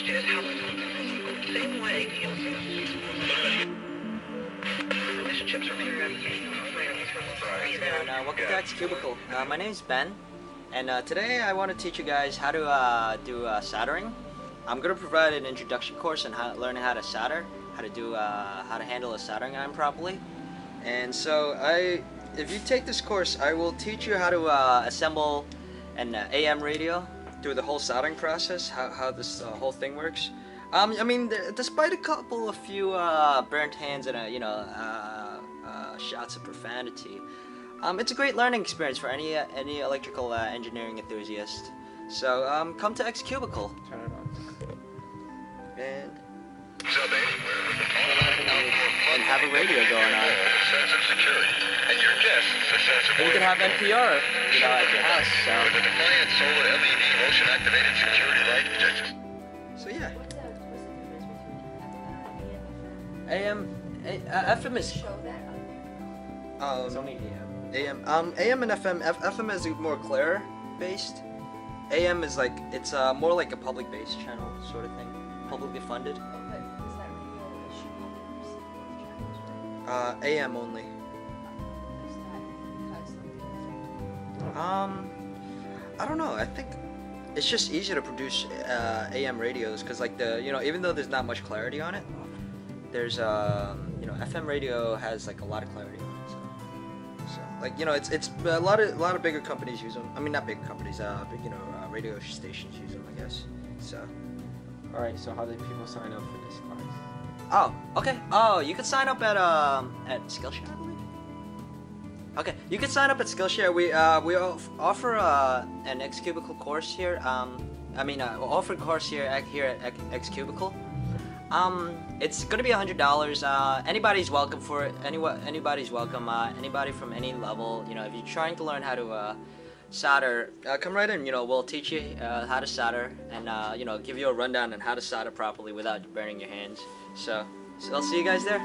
just how same way relationships are And welcome to xCubicle. My name is Ben, and today I want to teach you guys how to do soldering. I'm going to provide an introduction course on learning how to solder, how to handle a soldering iron properly. And so if you take this course, I will teach you how to assemble an AM radio through the whole soldering process, how this whole thing works. I mean, despite a few burnt hands and shots of profanity, it's a great learning experience for any electrical engineering enthusiast. So come to xCubicle. Turn it on. And have a radio going on. And you can have NPR, at your house. So yeah. FM is It's only AM. AM and FM. FM is more Claire based. AM is like it's more like a public based channel sort of thing, publicly funded. AM only. I don't know. I think it's just easier to produce AM radios because, like even though there's not much clarity on it, there's FM radio has like a lot of clarity on it. So like it's a lot of bigger companies use them. I mean, not big companies, big radio stations use them, I guess. So. All right. So how do people sign up for this class? Oh, okay. Oh, you could sign up at Skillshare, I believe. Okay, you can sign up at Skillshare. We offer an xCubicle course here. Offer a course here at xCubicle. It's gonna be $100. Anybody's welcome for it. Anybody's welcome. Anybody from any level. If you're trying to learn how to solder, come right in. We'll teach you how to solder and give you a rundown on how to solder properly without burning your hands. So I'll see you guys there.